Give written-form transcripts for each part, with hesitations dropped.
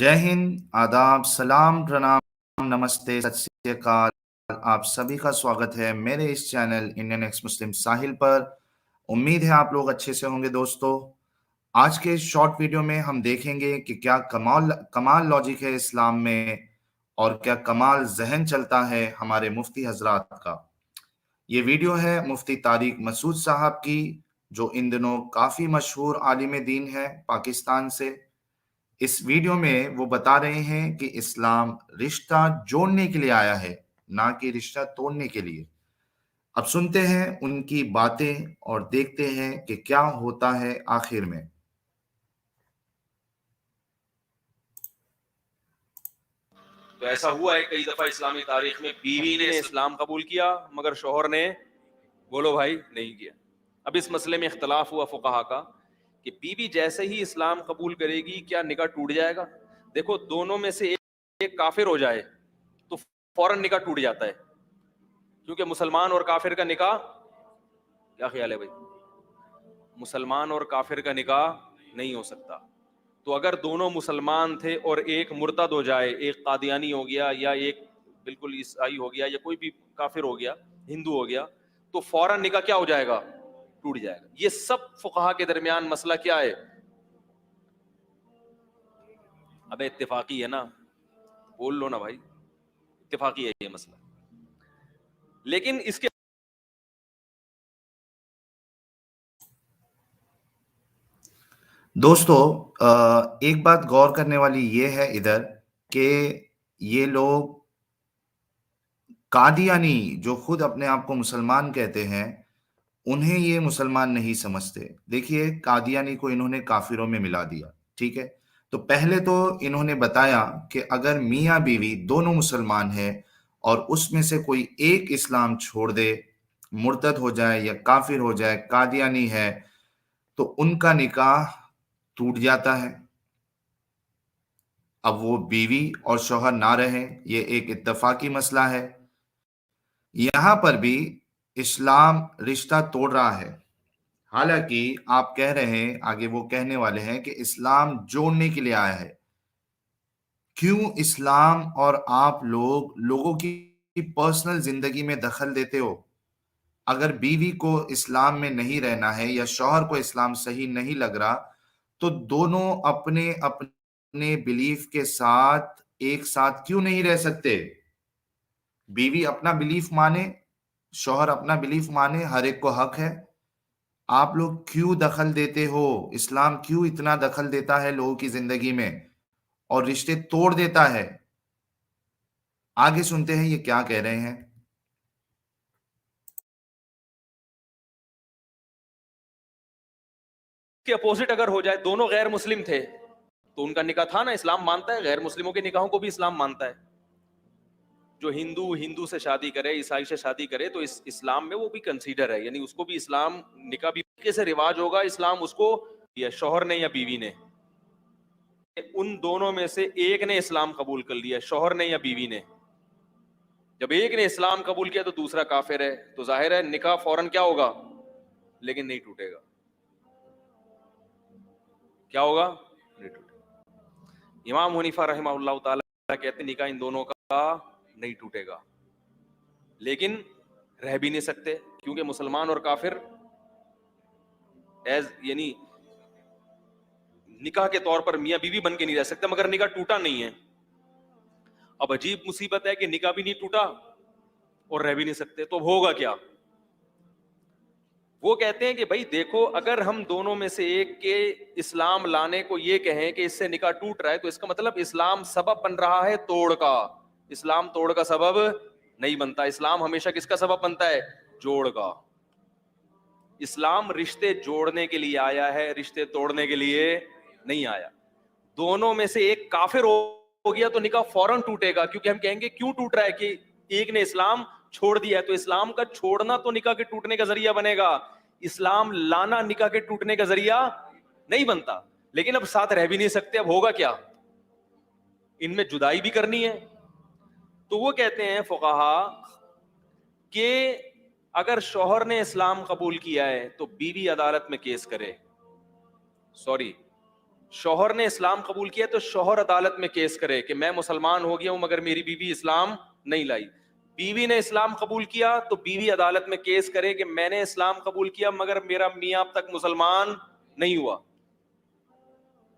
जय हिंद, आदाब, सलाम, प्रणाम, नमस्ते, सत श्री अकाल। आप सभी का स्वागत है मेरे इस चैनल इंडियन एक्स मुस्लिम साहिल पर। उम्मीद है आप लोग अच्छे से होंगे दोस्तों। आज के इस शॉर्ट वीडियो में हम देखेंगे कि क्या कमाल कमाल लॉजिक है इस्लाम में और क्या कमाल जहन चलता है हमारे मुफ्ती हजरात का। ये वीडियो है मुफ्ती तारिक मसूद साहब की, जो इन दिनों काफी मशहूर आलिम दीन है पाकिस्तान से। इस वीडियो में वो बता रहे हैं कि इस्लाम रिश्ता जोड़ने के लिए आया है, ना कि रिश्ता तोड़ने के लिए। अब सुनते हैं उनकी बातें और देखते हैं कि क्या होता है आखिर में। तो ऐसा हुआ है कई दफा इस्लामी तारीख में, बीवी ने इस्लाम कबूल किया मगर शोहर ने, बोलो भाई, नहीं किया। अब इस मसले में इख्तलाफ हुआ फुकाहा का कि बीवी जैसे ही इस्लाम कबूल करेगी क्या निकाह टूट जाएगा। देखो, दोनों में से एक काफिर हो जाए तो फौरन निकाह टूट जाता है, क्योंकि मुसलमान और काफिर का निकाह, क्या ख्याल है भाई, मुसलमान और काफिर का निकाह नहीं हो सकता। तो अगर दोनों मुसलमान थे और एक मुर्तद हो जाए, एक कादियानी हो गया या एक बिल्कुल ईसाई हो गया या कोई भी काफिर हो गया, हिंदू हो गया, तो फौरन निकाह क्या हो जाएगा, टूट जाएगा। ये सब फुकहा के दरमियान मसला क्या है, अबे इत्तेफाकी है ना, बोल लो ना भाई, इत्तेफाकी है ये मसला। लेकिन इसके दोस्तों, एक बात गौर करने वाली ये है इधर कि ये लोग कादियानी जो खुद अपने आप को मुसलमान कहते हैं, उन्हें ये मुसलमान नहीं समझते। देखिए, कादियानी को इन्होंने काफिरों में मिला दिया, ठीक है। तो पहले तो इन्होंने बताया कि अगर मियाँ बीवी दोनों मुसलमान है और उसमें से कोई एक इस्लाम छोड़ दे, मुर्तद हो जाए या काफिर हो जाए, कादियानी है, तो उनका निकाह टूट जाता है। अब वो बीवी और शौहर ना रहें, ये एक इत्तफाकी मसला है। यहां पर भी इस्लाम रिश्ता तोड़ रहा है। हालांकि आप कह रहे हैं, आगे वो कहने वाले हैं कि इस्लाम जोड़ने के लिए आया है। क्यों इस्लाम और आप लोगों की पर्सनल जिंदगी में दखल देते हो? अगर बीवी को इस्लाम में नहीं रहना है या शौहर को इस्लाम सही नहीं लग रहा, तो दोनों अपने अपने बिलीफ के साथ एक साथ क्यों नहीं रह सकते? बीवी अपना बिलीफ माने, शौहर अपना बिलीफ माने, हर एक को हक है। आप लोग क्यों दखल देते हो? इस्लाम क्यों इतना दखल देता है लोगों की जिंदगी में और रिश्ते तोड़ देता है? आगे सुनते हैं ये क्या कह रहे हैं। के अपोजिट अगर हो जाए, दोनों गैर मुस्लिम थे तो उनका निकाह था ना, इस्लाम मानता है गैर मुस्लिमों के निकाहों को भी इस्लाम मानता है। जो हिंदू हिंदू से शादी करे, ईसाई से शादी करे, तो इस्लाम में वो भी कंसीडर है, यानी उसको भी इस्लाम निकाह भी कैसे रिवाज होगा, इस्लाम उसको, या शौहर ने या बीवी ने, उन दोनों में से एक ने इस्लाम कबूल कर लिया, शौहर ने या बीवी ने। जब एक ने इस्लाम कबूल किया तो दूसरा काफिर है, तो जाहिर है निकाह फौरन क्या होगा, लेकिन नहीं टूटेगा। क्या होगा, नहीं टूटेगा। इमाम हनीफा रहमहुल्लाह ताला कहते निकाह इन दोनों का नहीं टूटेगा, लेकिन रह भी नहीं सकते, क्योंकि मुसलमान और काफिर एज यानी निकाह के तौर पर मियां बीवी बन के नहीं रह सकते, मगर निकाह टूटा नहीं है। अब अजीब मुसीबत है कि निकाह भी नहीं टूटा और रह भी नहीं सकते, तो होगा क्या। वो कहते हैं कि भाई देखो, अगर हम दोनों में से एक के इस्लाम लाने को ये कहें कि इससे निकाह टूट रहा है, तो इसका मतलब इस्लाम सबब बन रहा है तोड़ का। इस्लाम तोड़ का सबब नहीं बनता, इस्लाम हमेशा किसका सबब बनता है, जोड़ का। इस्लाम रिश्ते जोड़ने के लिए आया है, रिश्ते तोड़ने के लिए नहीं आया। दोनों में से एक काफिर हो गया तो निकाह फौरन टूटेगा, क्योंकि हम कहेंगे क्यों टूट रहा है कि एक ने इस्लाम छोड़ दिया है, तो इस्लाम का छोड़ना तो निकाह के टूटने का जरिया बनेगा, इस्लाम लाना निकाह के टूटने का जरिया नहीं बनता। लेकिन अब साथ रह भी नहीं सकते, अब होगा क्या, इनमें जुदाई भी करनी है। तो वो कहते हैं फुकाहा कि अगर शौहर ने इस्लाम कबूल किया है तो बीवी अदालत में केस करे, सॉरी, شوہر نے اسلام قبول کیا تو شوہر عدالت میں کیس کرے کہ میں مسلمان ہو گیا ہوں مگر میری بیوی اسلام نہیں لائی. بیوی نے اسلام قبول کیا تو بیوی عدالت میں کیس کرے کہ میں نے اسلام قبول کیا مگر میرا میاں اب تک مسلمان نہیں ہوا.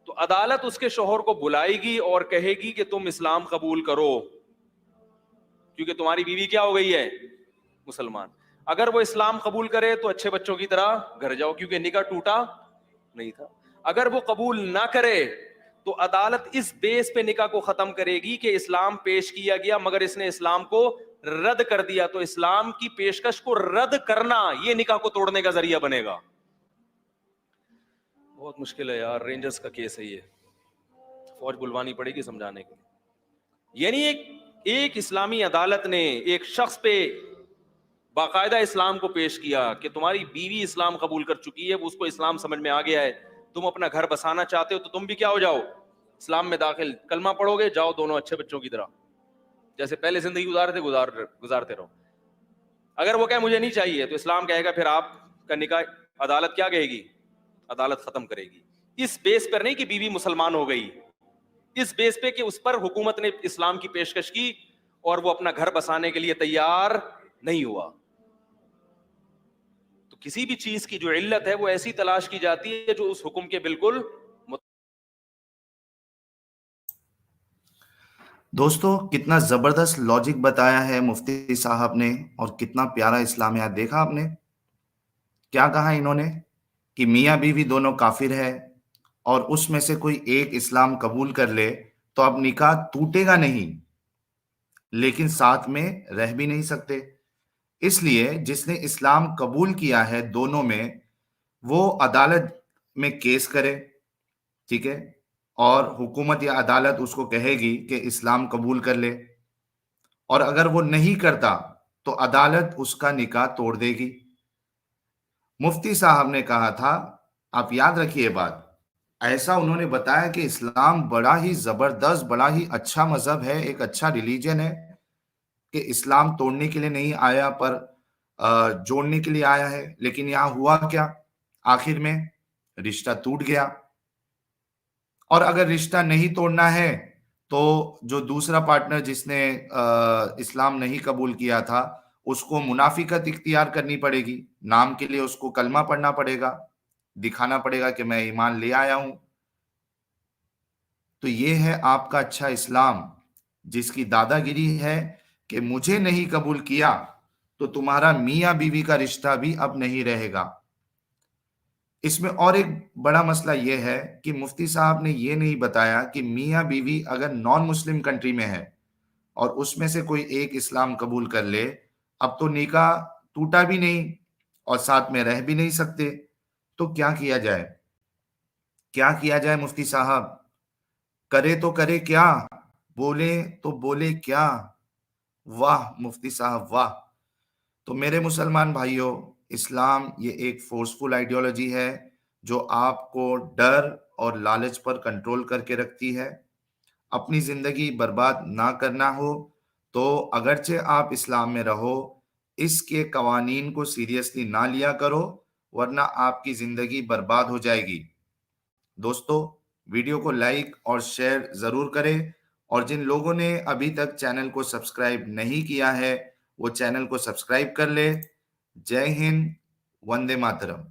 تو عدالت اس کے شوہر کو بلائے گی اور کہے گی کہ تم اسلام قبول کرو کیونکہ تمہاری بیوی کیا ہو گئی ہے؟ مسلمان. اگر وہ اسلام قبول کرے تو اچھے بچوں کی طرح گھر جاؤ کیونکہ نکاح ٹوٹا نہیں تھا. اگر وہ قبول نہ کرے تو عدالت اس بیس پہ نکاح کو ختم کرے گی کہ اسلام پیش کیا گیا مگر اس نے اسلام کو رد کر دیا, تو اسلام کی پیشکش کو رد کرنا یہ نکاح کو توڑنے کا ذریعہ بنے گا. بہت مشکل ہے یار, رینجرز کا کیس ہے یہ, فوج بلوانی پڑے گی سمجھانے کے لیے. یعنی ایک اسلامی عدالت نے ایک شخص پہ باقاعدہ اسلام کو پیش کیا کہ تمہاری بیوی اسلام قبول کر چکی ہے, اس کو اسلام سمجھ میں آ گیا ہے, تم اپنا گھر بسانا چاہتے ہو تو تم بھی کیا ہو جاؤ, اسلام میں داخل, کلمہ پڑھو گے, جاؤ دونوں اچھے بچوں کی طرح جیسے پہلے زندگی گزارتے رہو. اگر وہ کہے مجھے نہیں چاہیے تو اسلام کہے گا پھر آپ کا نکاح عدالت کیا کہے گی, عدالت ختم کرے گی. اس بیس پر نہیں کہ بیوی مسلمان ہو گئی, اس بیس پہ کہ اس پر حکومت نے اسلام کی پیشکش کی اور وہ اپنا گھر بسانے کے لیے تیار نہیں ہوا. تو کسی بھی چیز کی جو علت ہے وہ ایسی تلاش کی جاتی ہے جو اس حکم کے بالکل. دوستو کتنا زبردست لاجک بتایا ہے مفتی صاحب نے, اور کتنا پیارا اسلامیات دیکھا آپ نے. کیا کہا انہوں نے کہ میاں بیوی دونوں کافر ہے اور اس میں سے کوئی ایک اسلام قبول کر لے تو اب نکاح ٹوٹے گا نہیں, لیکن ساتھ میں رہ بھی نہیں سکتے. اس لیے جس نے اسلام قبول کیا ہے دونوں میں, وہ عدالت میں کیس کرے, ٹھیک ہے, اور حکومت یا عدالت اس کو کہے گی کہ اسلام قبول کر لے, اور اگر وہ نہیں کرتا تو عدالت اس کا نکاح توڑ دے گی. مفتی صاحب نے کہا تھا, آپ یاد رکھیے بات, ایسا انہوں نے بتایا کہ اسلام بڑا ہی زبردست, بڑا ہی اچھا مذہب ہے, ایک اچھا ریلیجن ہے, کہ اسلام توڑنے کے لیے نہیں آیا پر جوڑنے کے لیے آیا ہے. لیکن یہاں ہوا کیا, آخر میں رشتہ ٹوٹ گیا. اور اگر رشتہ نہیں توڑنا ہے تو جو دوسرا پارٹنر جس نے اسلام نہیں قبول کیا تھا, اس کو منافقت اختیار کرنی پڑے گی. نام کے لیے اس کو کلمہ پڑھنا پڑے گا, دکھانا پڑے گا کہ میں ایمان لے آیا ہوں. تو یہ ہے آپ کا اچھا اسلام, جس کی دادا گیری ہے کہ مجھے نہیں قبول کیا تو تمہارا میاں بیوی کا رشتہ بھی اب نہیں رہے گا. اس میں اور ایک بڑا مسئلہ یہ ہے کہ مفتی صاحب نے یہ نہیں بتایا کہ میاں بیوی اگر نان مسلم کنٹری میں ہے اور اس میں سے کوئی ایک اسلام قبول کر لے, اب تو نکاح ٹوٹا بھی نہیں اور ساتھ میں رہ بھی نہیں سکتے, تو کیا کیا جائے, کیا کیا جائے مفتی صاحب؟ کرے تو کرے کیا, بولے تو بولے کیا؟ واہ مفتی صاحب واہ. تو میرے مسلمان بھائیوں, اسلام یہ ایک فورسفل آئیڈیالوجی ہے جو آپ کو ڈر اور لالچ پر کنٹرول کر کے رکھتی ہے. اپنی زندگی برباد نہ کرنا ہو تو اگرچہ آپ اسلام میں رہو, اس کے قوانین کو سیریسلی نہ لیا کرو, ورنہ آپ کی زندگی برباد ہو جائے گی. دوستو ویڈیو کو لائک اور شیئر ضرور کریں, اور جن لوگوں نے ابھی تک چینل کو سبسکرائب نہیں کیا ہے وہ چینل کو سبسکرائب کر لے. جے ہند, وندے ماترم.